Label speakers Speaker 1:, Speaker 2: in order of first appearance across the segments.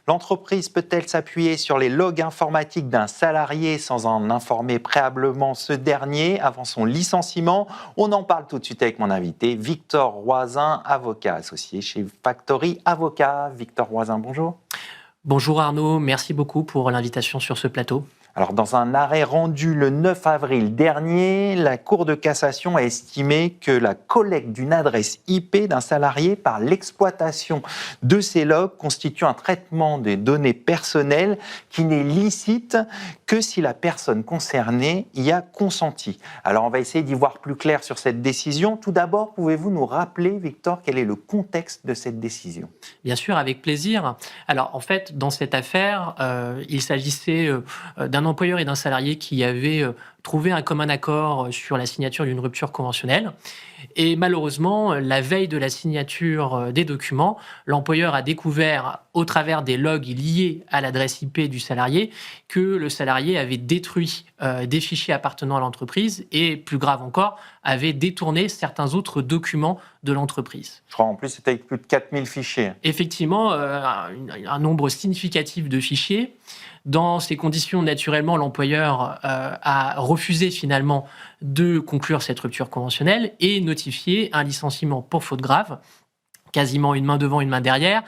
Speaker 1: L'entreprise peut-elle s'appuyer sur les logs informatiques d'un salarié sans en informer préalablement ce dernier avant son licenciement? On en parle tout de suite avec mon invité, Victor Roisin, avocat associé chez Factory Avocat. Victor Roisin, bonjour.
Speaker 2: Bonjour Arnaud, merci beaucoup pour l'invitation sur ce plateau.
Speaker 1: Alors, dans un arrêt rendu le 9 avril dernier, la Cour de cassation a estimé que la collecte d'une adresse IP d'un salarié par l'exploitation de ses logs constitue un traitement des données personnelles qui n'est licite que si la personne concernée y a consenti. Alors, on va essayer d'y voir plus clair sur cette décision. Tout d'abord, pouvez-vous nous rappeler, Victor, quel est le contexte de cette décision?
Speaker 2: Bien sûr, avec plaisir. Alors, en fait, dans cette affaire, il s'agissait d'un employeur et d'un salarié qui avaient trouvé un commun accord sur la signature d'une rupture conventionnelle. Et malheureusement, la veille de la signature des documents, l'employeur a découvert, au travers des logs liés à l'adresse IP du salarié, que le salarié avait détruit des fichiers appartenant à l'entreprise et, plus grave encore, avait détourné certains autres documents de l'entreprise.
Speaker 1: Je crois en plus c'était avec plus de 4000 fichiers.
Speaker 2: Effectivement, un nombre significatif de fichiers. Dans ces conditions, naturellement, l'employeur a refusé finalement de conclure cette rupture conventionnelle et notifié un licenciement pour faute grave, quasiment une main devant, une main derrière,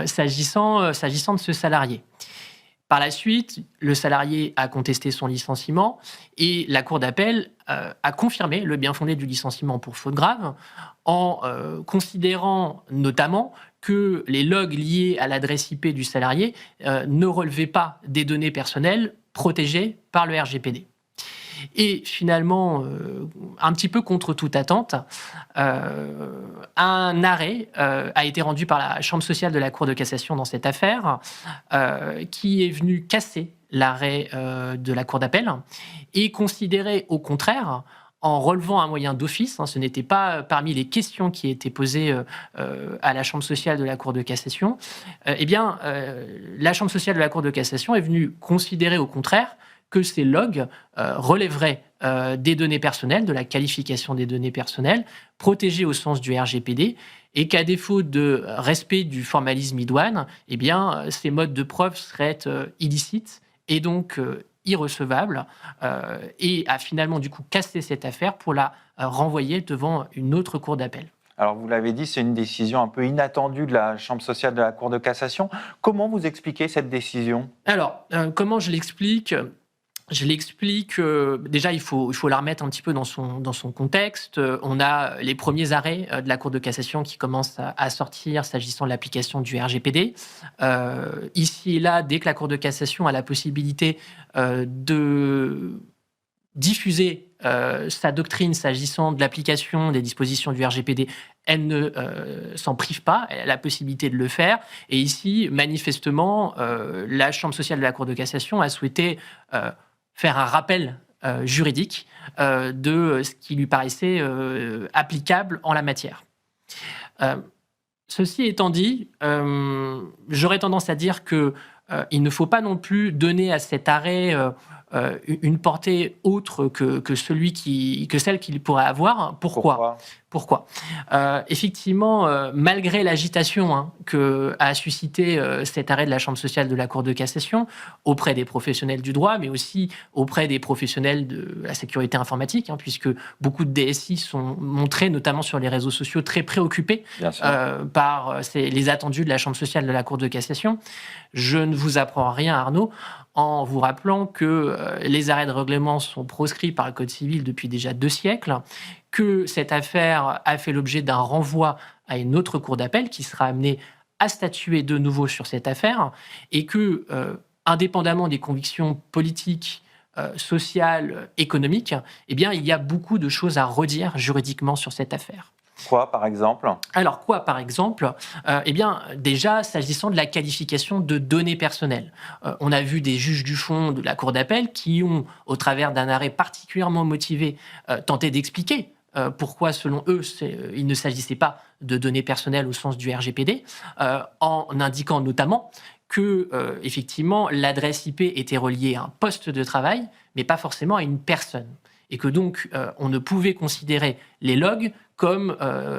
Speaker 2: s'agissant de ce salarié. Par la suite, le salarié a contesté son licenciement et la Cour d'appel a confirmé le bien-fondé du licenciement pour faute grave en considérant notamment que les logs liés à l'adresse IP du salarié ne relevaient pas des données personnelles protégées par le RGPD. Et finalement, un petit peu contre toute attente, un arrêt a été rendu par la Chambre sociale de la Cour de cassation dans cette affaire, qui est venu casser l'arrêt de la Cour d'appel et considérer au contraire, en relevant un moyen d'office, ce n'était pas parmi les questions qui étaient posées à la Chambre sociale de la Cour de cassation, la Chambre sociale de la Cour de cassation est venue considérer au contraire que ces logs relèveraient des données personnelles, de la qualification des données personnelles, protégées au sens du RGPD, et qu'à défaut de respect du formalisme idoine, ces modes de preuve seraient illicites et donc irrecevables, et a finalement du coup cassé cette affaire pour la renvoyer devant une autre cour d'appel.
Speaker 1: Alors, vous l'avez dit, c'est une décision un peu inattendue de la Chambre sociale de la Cour de cassation. Comment vous expliquez cette décision?
Speaker 2: Alors, comment je l'explique ? Je l'explique, déjà il faut la remettre un petit peu dans son contexte. On a les premiers arrêts de la Cour de cassation qui commencent à sortir s'agissant de l'application du RGPD. Ici et là, dès que la Cour de cassation a la possibilité de diffuser sa doctrine s'agissant de l'application des dispositions du RGPD, elle ne s'en prive pas, elle a la possibilité de le faire. Et ici, manifestement, la Chambre sociale de la Cour de cassation a souhaité faire un rappel juridique de ce qui lui paraissait applicable en la matière. Ceci étant dit, j'aurais tendance à dire qu'il ne faut pas non plus donner à cet arrêt une portée autre que celle qu'il pourrait avoir. Pourquoi ? Effectivement, malgré l'agitation que a suscité cet arrêt de la Chambre sociale de la Cour de cassation auprès des professionnels du droit, mais aussi auprès des professionnels de la sécurité informatique, puisque beaucoup de DSI sont montrés, notamment sur les réseaux sociaux, très préoccupés par les attendus de la Chambre sociale de la Cour de cassation. Je ne vous apprends rien, Arnaud, en vous rappelant que les arrêts de règlement sont proscrits par le Code civil depuis déjà 2 siècles, que cette affaire a fait l'objet d'un renvoi à une autre cour d'appel qui sera amenée à statuer de nouveau sur cette affaire, et que, indépendamment des convictions politiques, sociales, économiques, il y a beaucoup de choses à redire juridiquement sur cette affaire.
Speaker 1: Quoi, par exemple ?
Speaker 2: Alors, quoi, par exemple ? Déjà, s'agissant de la qualification de données personnelles. On a vu des juges du fond de la Cour d'appel qui ont, au travers d'un arrêt particulièrement motivé, tenté d'expliquer pourquoi, selon eux, il ne s'agissait pas de données personnelles au sens du RGPD, en indiquant notamment que, effectivement, l'adresse IP était reliée à un poste de travail, mais pas forcément à une personne. Et que donc, on ne pouvait considérer les logs comme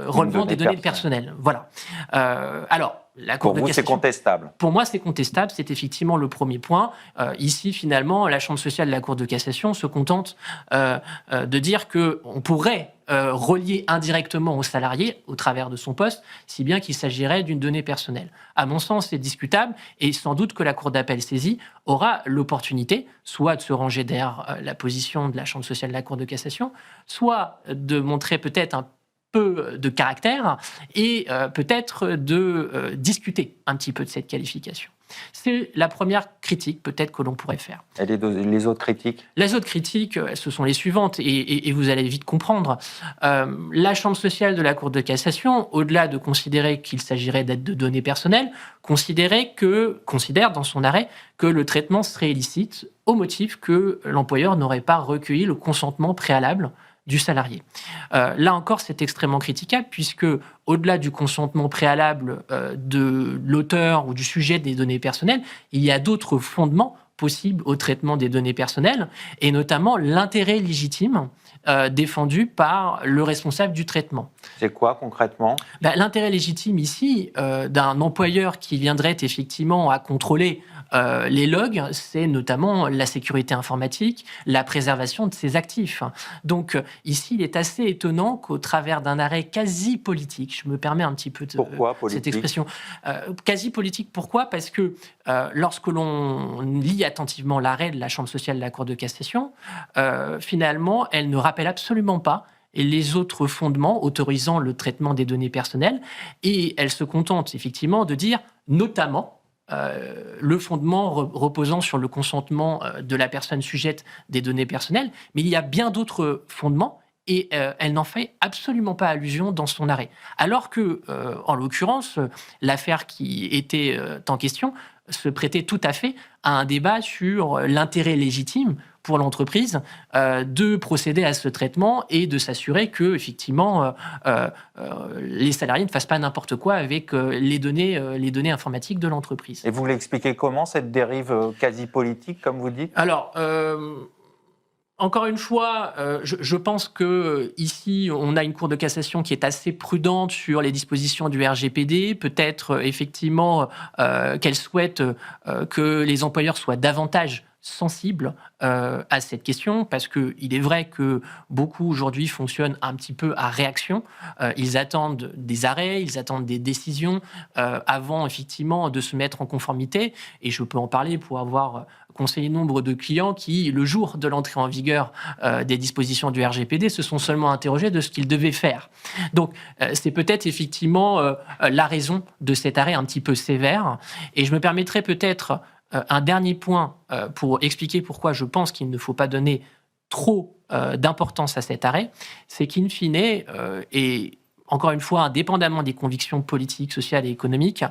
Speaker 2: relevant des données personnelles. Voilà. Alors, la Cour
Speaker 1: Pour
Speaker 2: de
Speaker 1: vous,
Speaker 2: cassation,
Speaker 1: c'est contestable.
Speaker 2: Pour moi, c'est contestable. C'est effectivement le premier point. Ici, finalement, la Chambre sociale de la Cour de cassation se contente de dire qu'on pourrait relier indirectement au salarié au travers de son poste, si bien qu'il s'agirait d'une donnée personnelle. À mon sens, c'est discutable et sans doute que la Cour d'appel saisie aura l'opportunité soit de se ranger derrière la position de la Chambre sociale de la Cour de cassation, soit de montrer peut-être un peu de caractère et peut-être de discuter un petit peu de cette qualification. C'est la première critique peut-être que l'on pourrait faire.
Speaker 1: Et les autres critiques ?
Speaker 2: Les autres critiques, ce sont les suivantes, et vous allez vite comprendre. La Chambre sociale de la Cour de cassation, au-delà de considérer qu'il s'agirait de données personnelles, considère dans son arrêt que le traitement serait illicite au motif que l'employeur n'aurait pas recueilli le consentement préalable du salarié. Là encore, c'est extrêmement critiquable puisque, au-delà du consentement préalable de l'auteur ou du sujet des données personnelles, il y a d'autres fondements possibles au traitement des données personnelles, et notamment l'intérêt légitime défendu par le responsable du traitement.
Speaker 1: C'est quoi concrètement ?
Speaker 2: L'intérêt légitime ici d'un employeur qui viendrait effectivement à contrôler les logs, c'est notamment la sécurité informatique, la préservation de ses actifs. Donc ici, il est assez étonnant qu'au travers d'un arrêt quasi politique, je me permets un petit peu de cette expression, quasi politique, pourquoi ? Parce que lorsque l'on lit attentivement l'arrêt de la Chambre sociale de la Cour de cassation, finalement, elle ne rappelle absolument pas les autres fondements autorisant le traitement des données personnelles, et elle se contente effectivement de dire notamment le fondement reposant sur le consentement de la personne sujette des données personnelles, mais il y a bien d'autres fondements et elle n'en fait absolument pas allusion dans son arrêt. Alors que, en l'occurrence, l'affaire qui était en question se prêtait tout à fait à un débat sur l'intérêt légitime pour l'entreprise de procéder à ce traitement et de s'assurer que, effectivement, les salariés ne fassent pas n'importe quoi avec les données informatiques de l'entreprise.
Speaker 1: Et vous voulez expliquer comment cette dérive quasi politique, comme vous dites ?
Speaker 2: Alors, encore une fois, je pense qu'ici, on a une Cour de cassation qui est assez prudente sur les dispositions du RGPD. Peut-être, effectivement, qu'elle souhaite que les employeurs soient davantage sensibles à cette question, parce qu'il est vrai que beaucoup aujourd'hui fonctionnent un petit peu à réaction. Ils attendent des arrêts, ils attendent des décisions avant effectivement de se mettre en conformité. Et je peux en parler pour avoir conseillé nombre de clients qui, le jour de l'entrée en vigueur des dispositions du RGPD, se sont seulement interrogés de ce qu'ils devaient faire. Donc, c'est peut-être effectivement la raison de cet arrêt un petit peu sévère. Et je me permettrai peut-être un dernier point pour expliquer pourquoi je pense qu'il ne faut pas donner trop d'importance à cet arrêt, c'est qu'in fine, et encore une fois, indépendamment des convictions politiques, sociales et économiques,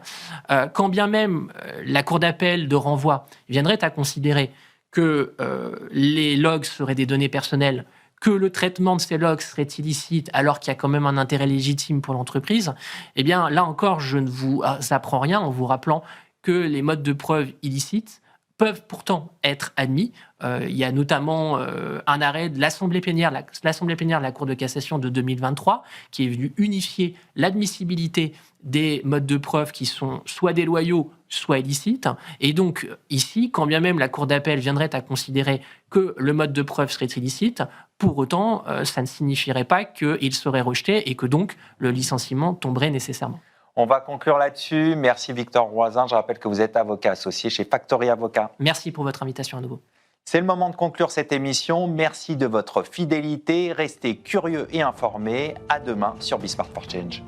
Speaker 2: quand bien même la Cour d'appel de renvoi viendrait à considérer que les logs seraient des données personnelles, que le traitement de ces logs serait illicite alors qu'il y a quand même un intérêt légitime pour l'entreprise, eh bien là encore, je ne vous apprends rien en vous rappelant que les modes de preuve illicites peuvent pourtant être admis. Il y a notamment un arrêt de l'Assemblée plénière de la Cour de cassation de 2023 qui est venu unifier l'admissibilité des modes de preuve qui sont soit déloyaux, soit illicites. Et donc ici, quand bien même la Cour d'appel viendrait à considérer que le mode de preuve serait illicite, pour autant, ça ne signifierait pas qu'il serait rejeté et que donc le licenciement tomberait nécessairement.
Speaker 1: On va conclure là-dessus. Merci Victor Roisin. Je rappelle que vous êtes avocat associé chez Factory Avocat.
Speaker 2: Merci pour votre invitation à nouveau.
Speaker 1: C'est le moment de conclure cette émission. Merci de votre fidélité. Restez curieux et informés. À demain sur Be Smart for Change.